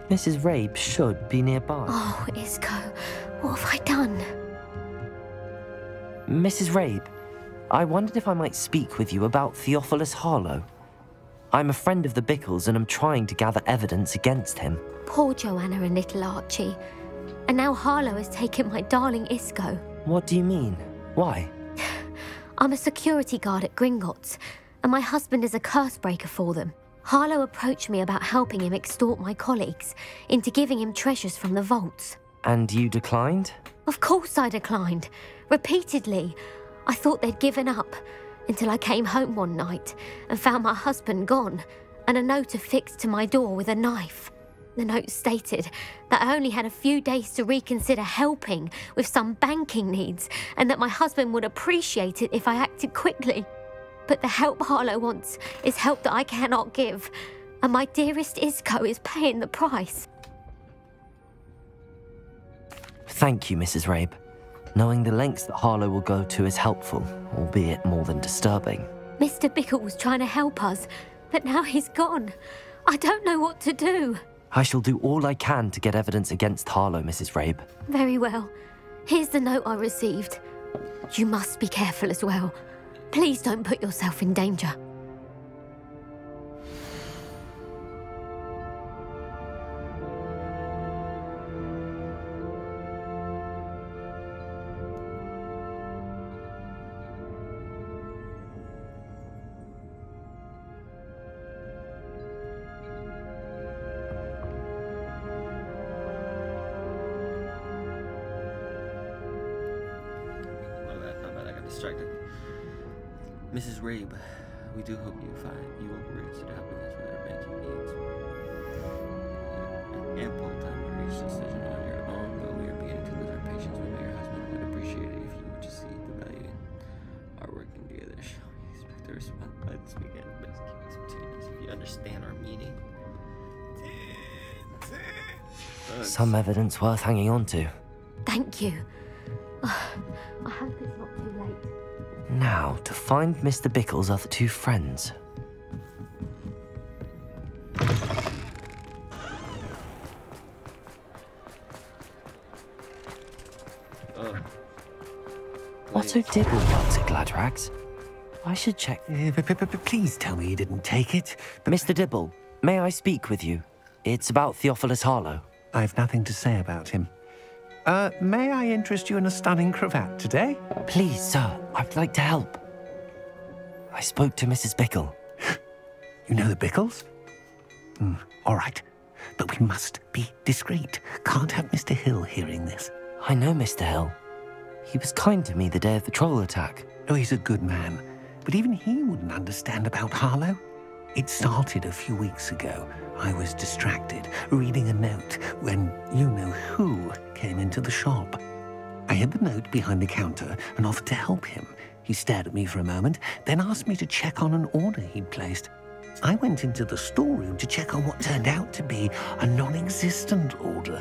Mrs. Rabe should be nearby. Oh, Isco, what have I done? Mrs. Rabe, I wondered if I might speak with you about Theophilus Harlow. I'm a friend of the Bickles and I'm trying to gather evidence against him. Poor Joanna and little Archie. And now Harlow has taken my darling Isco. What do you mean? Why? I'm a security guard at Gringotts, and my husband is a curse breaker for them. Harlow approached me about helping him extort my colleagues into giving him treasures from the vaults. And you declined? Of course I declined. Repeatedly. I thought they'd given up, until I came home one night and found my husband gone, and a note affixed to my door with a knife. The note stated that I only had a few days to reconsider helping with some banking needs, and that my husband would appreciate it if I acted quickly. But the help Harlow wants is help that I cannot give, and my dearest Isco is paying the price. Thank you, Mrs. Rabe. Knowing the lengths that Harlow will go to is helpful, albeit more than disturbing. Mr. Bickle was trying to help us, but now he's gone. I don't know what to do. I shall do all I can to get evidence against Harlow, Mrs. Rabe. Very well. Here's the note I received. You must be careful as well. Please don't put yourself in danger. Distracted. Mrs. Rabe, we do hope you will agree to helping us with our banking needs. You have ample time to reach a decision on your own, but we are beginning to lose our patience with your husband. Would appreciate it if you would just see the value in our working together. Shall we expect a response by this weekend? Best keep this between us if you understand our meaning. Some evidence worth hanging on to. Thank you. I hope it's not too late. Now, to find Mr. Bickle's other two friends. Otto Dibble works at Gladrags. I should check. Please tell me you didn't take it. Mr. Dibble, may I speak with you? It's about Theophilus Harlow. I've nothing to say about him. May I interest you in a stunning cravat today? Please, sir, I'd like to help. I spoke to Mrs. Bickle. You know the Bickles? All right, but we must be discreet. Can't have Mr. Hill hearing this. I know Mr. Hill. He was kind to me the day of the troll attack. Oh, he's a good man, but even he wouldn't understand about Harlow. It started a few weeks ago. I was distracted, reading a note, when you-know-who came into the shop. I hid the note behind the counter and offered to help him. He stared at me for a moment, then asked me to check on an order he'd placed. I went into the storeroom to check on what turned out to be a non-existent order.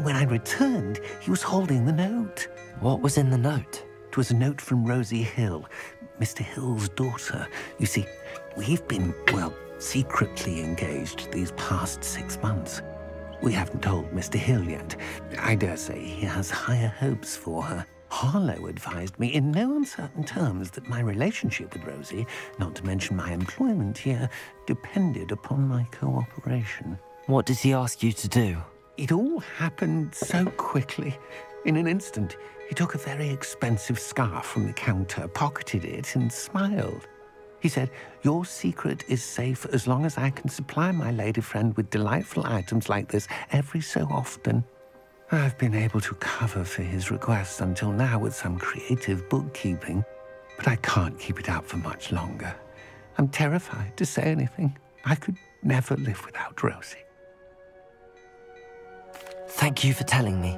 When I returned, he was holding the note. What was in the note? It was a note from Rosie Hill, Mr. Hill's daughter. You see, we've been, well, secretly engaged these past 6 months. We haven't told Mr. Hill yet. I dare say he has higher hopes for her. Harlow advised me in no uncertain terms that my relationship with Rosie, not to mention my employment here, depended upon my cooperation. What did he ask you to do? It all happened so quickly. In an instant, he took a very expensive scarf from the counter, pocketed it, and smiled. He said, "Your secret is safe as long as I can supply my lady friend with delightful items like this every so often." I've been able to cover for his requests until now with some creative bookkeeping, but I can't keep it up for much longer. I'm terrified to say anything. I could never live without Rosie. Thank you for telling me.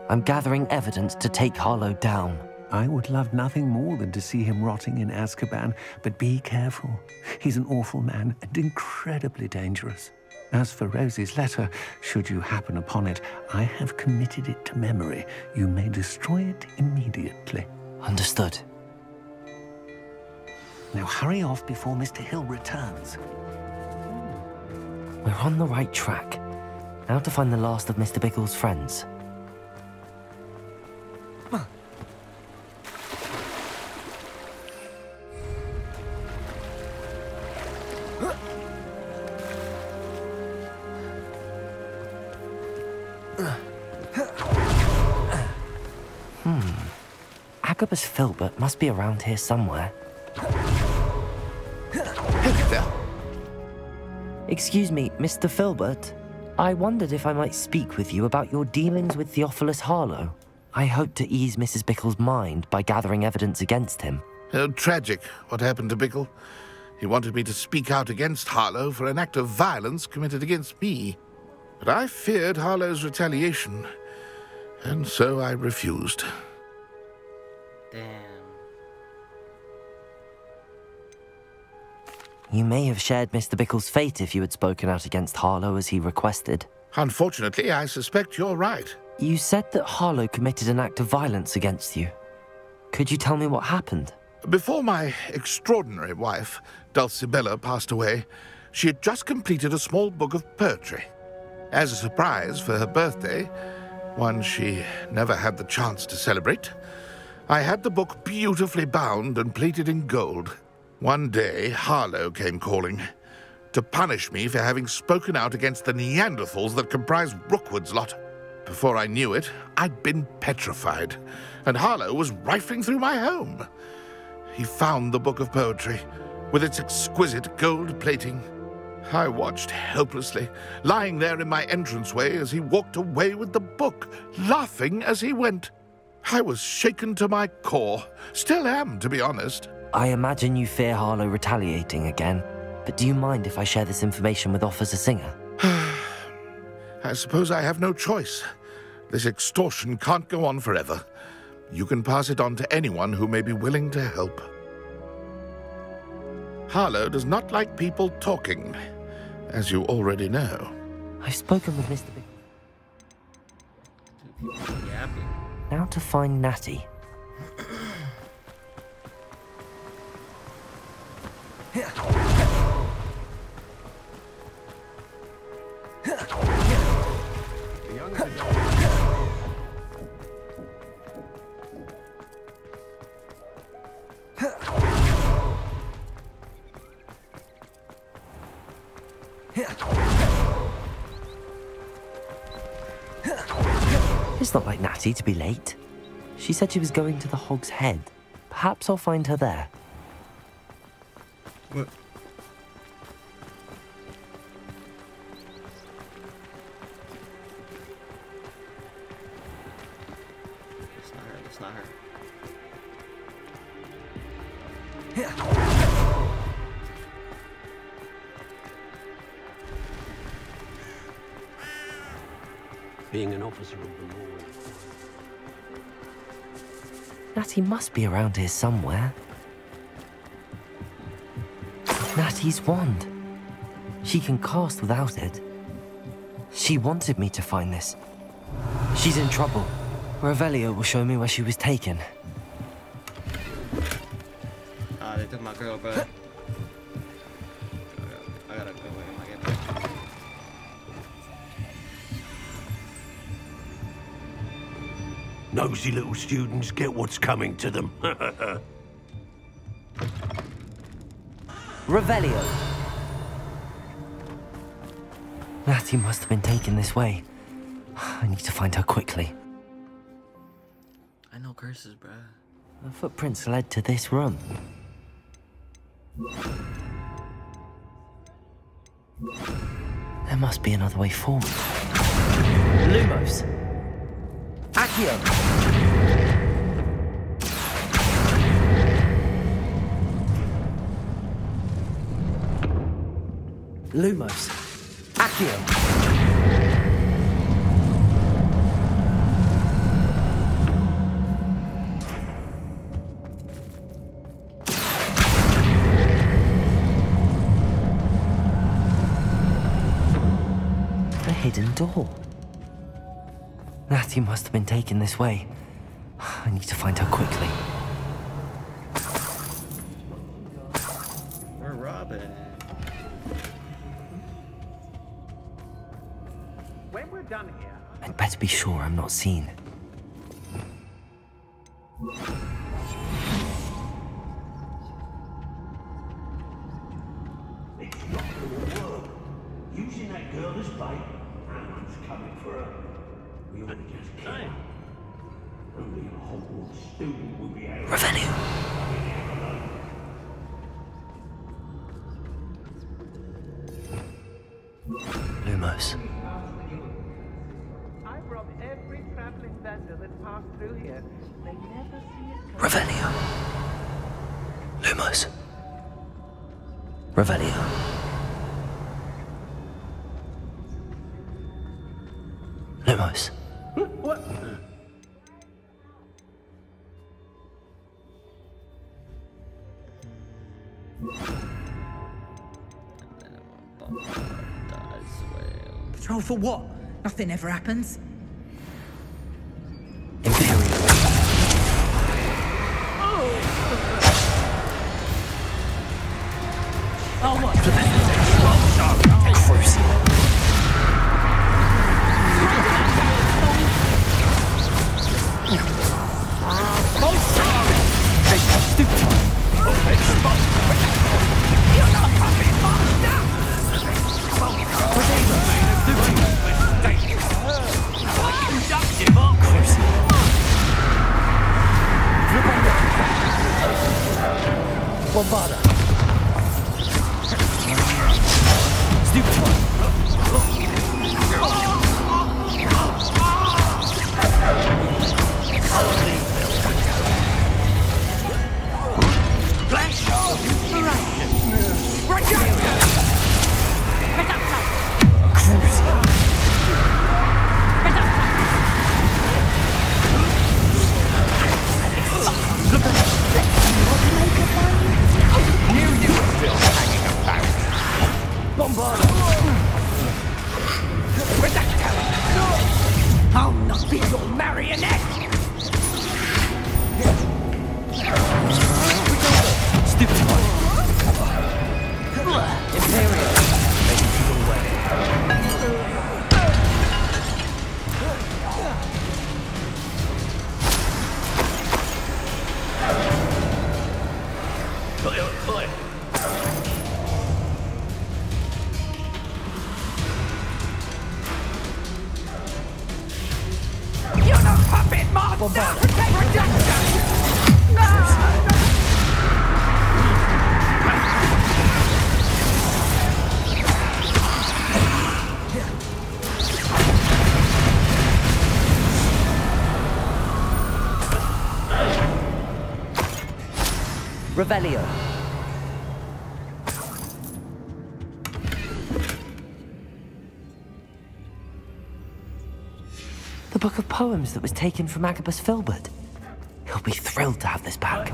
I'm gathering evidence to take Harlow down. I would love nothing more than to see him rotting in Azkaban, but be careful. He's an awful man and incredibly dangerous. As for Rosie's letter, should you happen upon it, I have committed it to memory. You may destroy it immediately. Understood. Now hurry off before Mr. Hill returns. We're on the right track. Now to find the last of Mr. Bickle's friends. Agabus Filbert must be around here somewhere. Hello there. Excuse me, Mr. Filbert. I wondered if I might speak with you about your dealings with Theophilus Harlow. I hope to ease Mrs. Bickle's mind by gathering evidence against him. Oh, tragic, what happened to Bickle. He wanted me to speak out against Harlow for an act of violence committed against me. But I feared Harlow's retaliation, and so I refused. Damn. You may have shared Mr. Bickle's fate if you had spoken out against Harlow as he requested. Unfortunately, I suspect you're right. You said that Harlow committed an act of violence against you. Could you tell me what happened? Before my extraordinary wife, Dulcibella, passed away, she had just completed a small book of poetry. As a surprise for her birthday, one she never had the chance to celebrate, I had the book beautifully bound and plated in gold. One day, Harlow came calling to punish me for having spoken out against the Neanderthals that comprise Rookwood's lot. Before I knew it, I'd been petrified, and Harlow was rifling through my home. He found the book of poetry, with its exquisite gold plating. I watched helplessly, lying there in my entranceway as he walked away with the book, laughing as he went. I was shaken to my core. Still am, to be honest. I imagine you fear Harlow retaliating again, but do you mind if I share this information with Officer Singer? I suppose I have no choice. This extortion can't go on forever. You can pass it on to anyone who may be willing to help. Harlow does not like people talking, as you already know. I've spoken with Mr. Bickle. Now to find Natty. It's not like Natty to be late. She said she was going to the Hog's Head. Perhaps I'll find her there. What? It's not her, it's not her. Being an officer of the law. Natty must be around here somewhere. Natty's wand. She can cast without it. She wanted me to find this. She's in trouble. Revelio will show me where she was taken. Ah, they took my girl, bro. I gotta go away when I get back. Nosy little students get what's coming to them. Revelio! Natty must have been taken this way. I need to find her quickly. I know curses, bruh. The footprints led to this room. There must be another way forward. Lumos! Accio! Lumos! Accio! A hidden door. Natty must have been taken this way. I need to find her quickly. We're robbing. When done here? I'd better be sure I'm not seen. It's not gonna work. Using that girl as bait, Anna's coming for her. We ought to just kill her. Only a Hogwarts student will be able to... Revenue! Lumos. I've robbed every traveling vendor that passed through here. They never see it come. Revelio. Lumos. Revelio. Lumos. What? Patrol for what? Nothing ever happens. Imperial. Oh, what? Crucial. Bombarda. Stupid one. Flash of inspiration. Projector. Reductor. Crucial. I'll not be your marionette! Stupid one. Imperial. Making people away. You're the puppet monster! Revelio. The book of poems that was taken from Agabus Filbert. He'll be thrilled to have this back.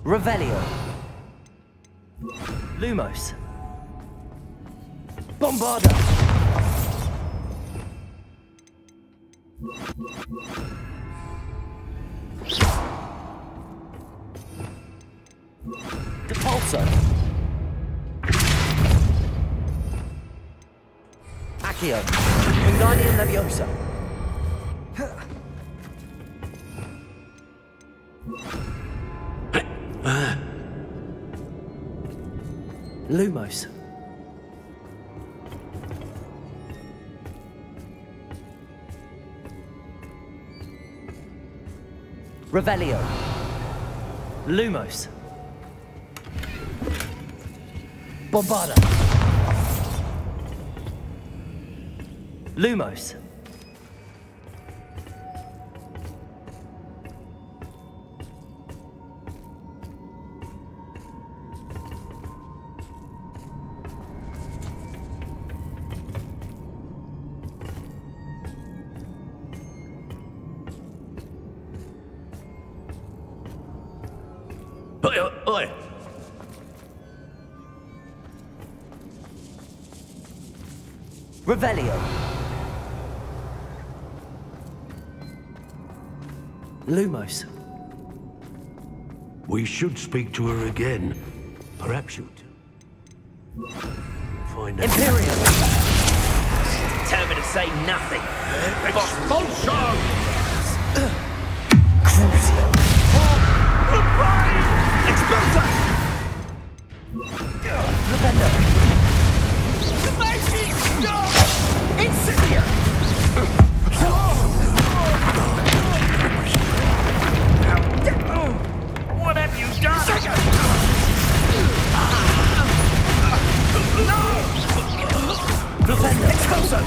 Revelio. Lumos. Bombarda. Depulso. Accio. Wingardium Leviosa. Lumos. Revelio. Lumos. Bombarda. Lumos. Oi! Revelio. Lumos. We should speak to her again. Perhaps you'd find out. Imperium. Determined to say nothing. Expulsion! Crucio. Expulsor! Lavender. Incendia! What have you done? Lavender. Expulsor!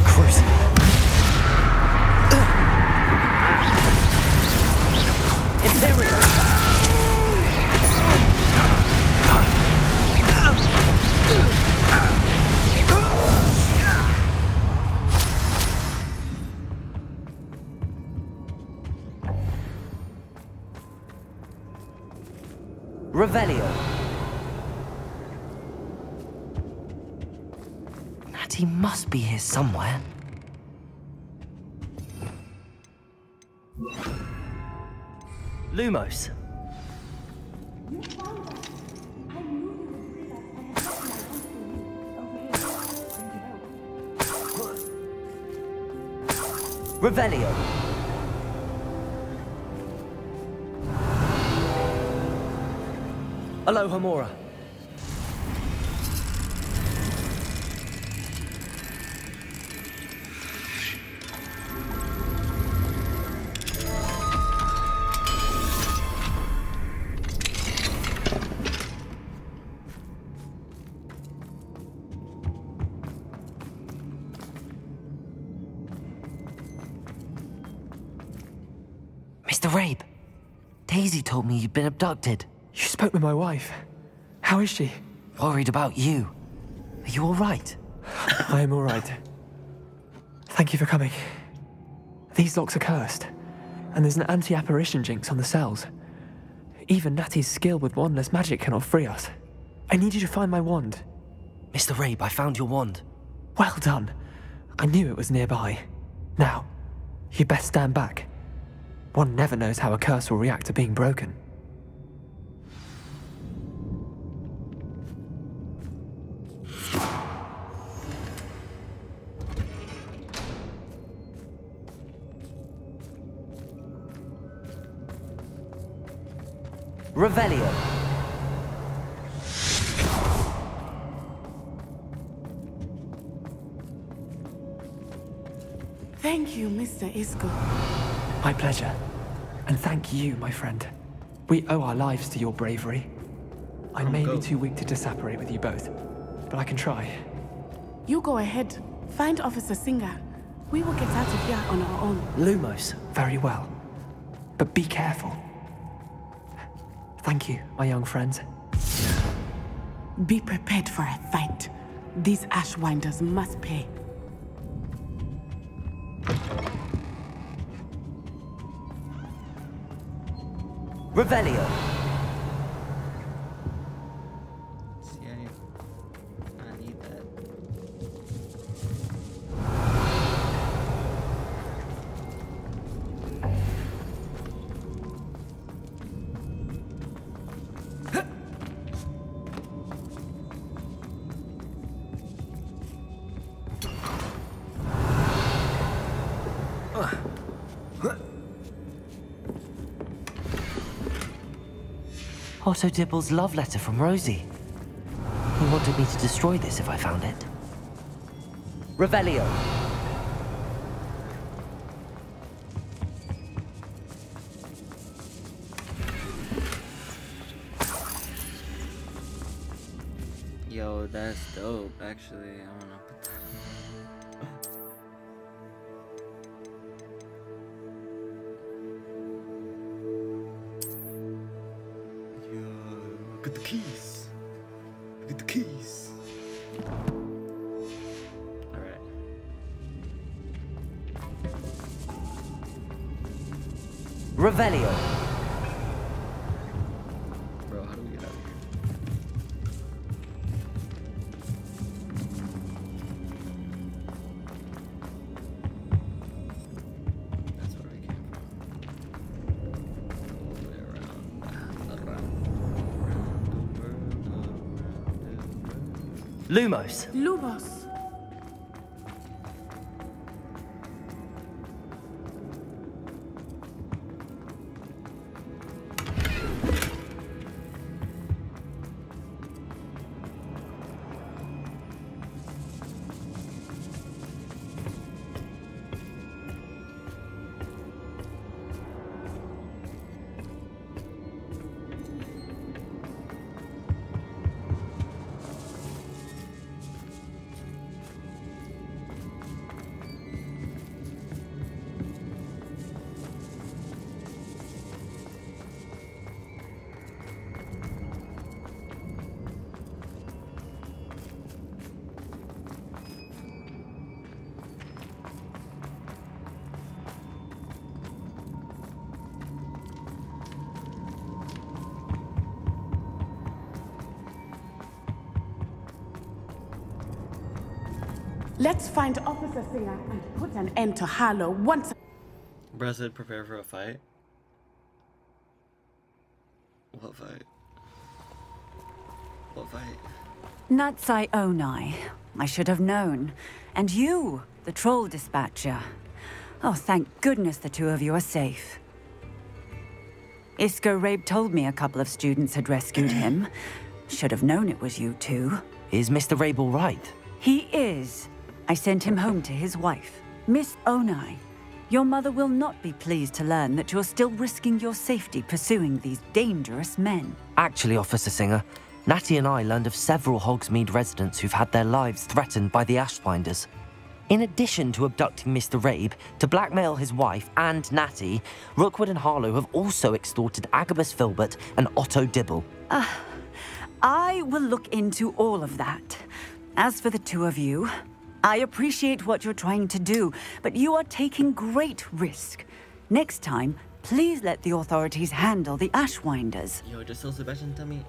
Crucio. Imperium. Revelio. Natty must be here somewhere. Lumos. Revelio. Aloha Mora. Mr. Rabe, Daisy told me you'd been abducted. You spoke with my wife. How is she? Worried about you. Are you all right? I am all right. Thank you for coming. These locks are cursed, and there's an anti-apparition jinx on the cells. Even Natty's skill with wandless magic cannot free us. I need you to find my wand. Mr. Rabe, I found your wand. Well done. I knew it was nearby. Now, you best stand back. One never knows how a curse will react to being broken. Revelio. Thank you, Mr. Isco. My pleasure. And thank you, my friend. We owe our lives to your bravery. I may be too weak to disapparate with you both, but I can try. You go ahead. Find Officer Singer. We will get out of here on our own. Lumos, very well. But be careful. Thank you, my young friends. Be prepared for a fight. These Ashwinders must pay. Revelio. See, I need that. Otto Dibble's love letter from Rosie. He wanted me to destroy this if I found it. Revelio. Yo, that's dope, actually. I don't know. Look at the keys. Look at the keys. Alright. Revelio. Bro, how do we get out of here? Lumos. Lumos. Let's find Officer Singer and put an end to Harlow once. Bruh said prepare for a fight. What fight? What fight? Natsai Onai. I should have known. And you, the troll dispatcher. Oh, thank goodness the two of you are safe. Isco Rabe told me a couple of students had rescued him. Should have known it was you two. Is Mr. Rabe all right? He is. I sent him home to his wife. Miss Onai, your mother will not be pleased to learn that you're still risking your safety pursuing these dangerous men. Actually, Officer Singer, Natty and I learned of several Hogsmeade residents who've had their lives threatened by the Ashwinders. In addition to abducting Mr. Rabe to blackmail his wife and Natty, Rookwood and Harlow have also extorted Agabus Filbert and Otto Dibble. I will look into all of that. As for the two of you, I appreciate what you're trying to do, but you are taking great risk. Next time, please let the authorities handle the Ashwinders. Yo, just tell Sebastian, tell me.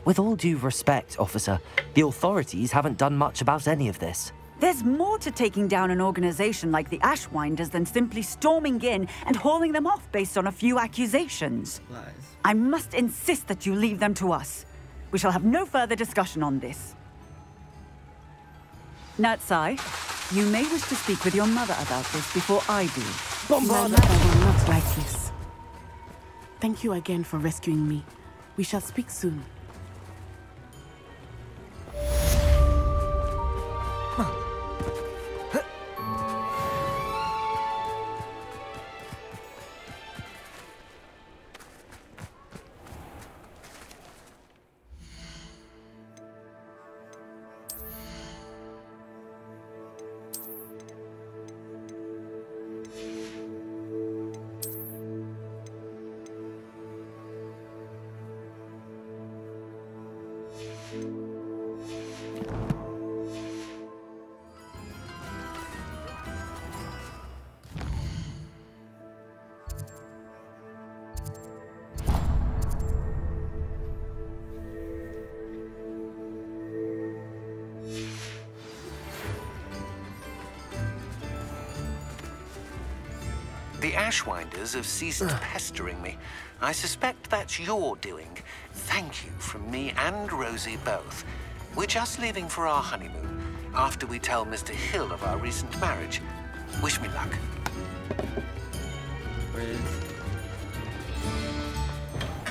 With all due respect, officer, the authorities haven't done much about any of this. There's more to taking down an organization like the Ashwinders than simply storming in and hauling them off based on a few accusations. Lies. I must insist that you leave them to us. We shall have no further discussion on this. Natsai, you may wish to speak with your mother about this before I do. My mother will not like this. Thank you again for rescuing me. We shall speak soon. The Ashwinders have ceased pestering me. I suspect that's your doing. Thank you from me and Rosie both. We're just leaving for our honeymoon, after we tell Mr. Hill of our recent marriage. Wish me luck.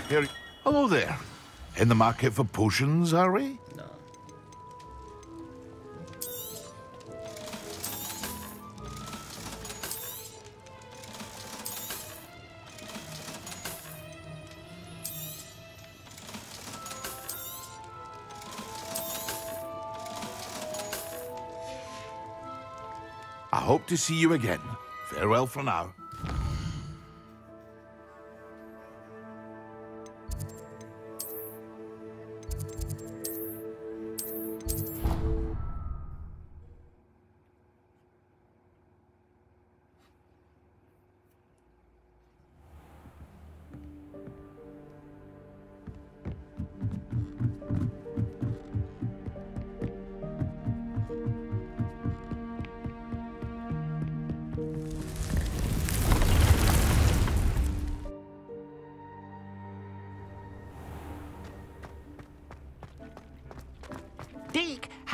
Here. Hello there. In the market for potions, are we? No. I hope to see you again. Farewell for now.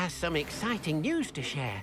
has some exciting news to share.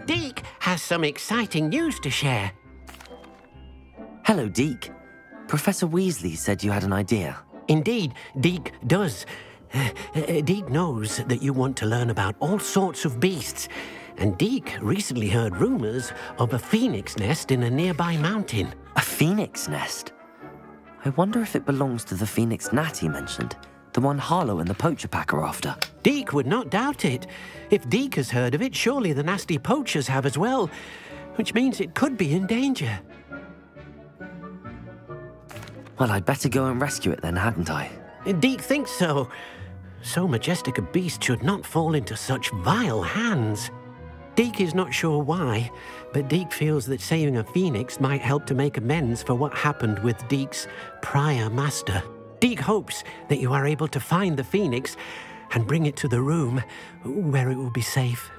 Deke has some exciting news to share. Hello, Deke. Professor Weasley said you had an idea. Indeed, Deke does. Deke knows that you want to learn about all sorts of beasts, and Deke recently heard rumors of a phoenix nest in a nearby mountain. A phoenix nest? I wonder if it belongs to the phoenix gnat he mentioned, the one Harlow and the poacher pack are after. Deke would not doubt it. If Deke has heard of it, surely the nasty poachers have as well, which means it could be in danger. Well, I'd better go and rescue it then, hadn't I? Deke thinks so. So majestic a beast should not fall into such vile hands. Deke is not sure why, but Deke feels that saving a phoenix might help to make amends for what happened with Deke's prior master. Deke hopes that you are able to find the phoenix and bring it to the room where it will be safe.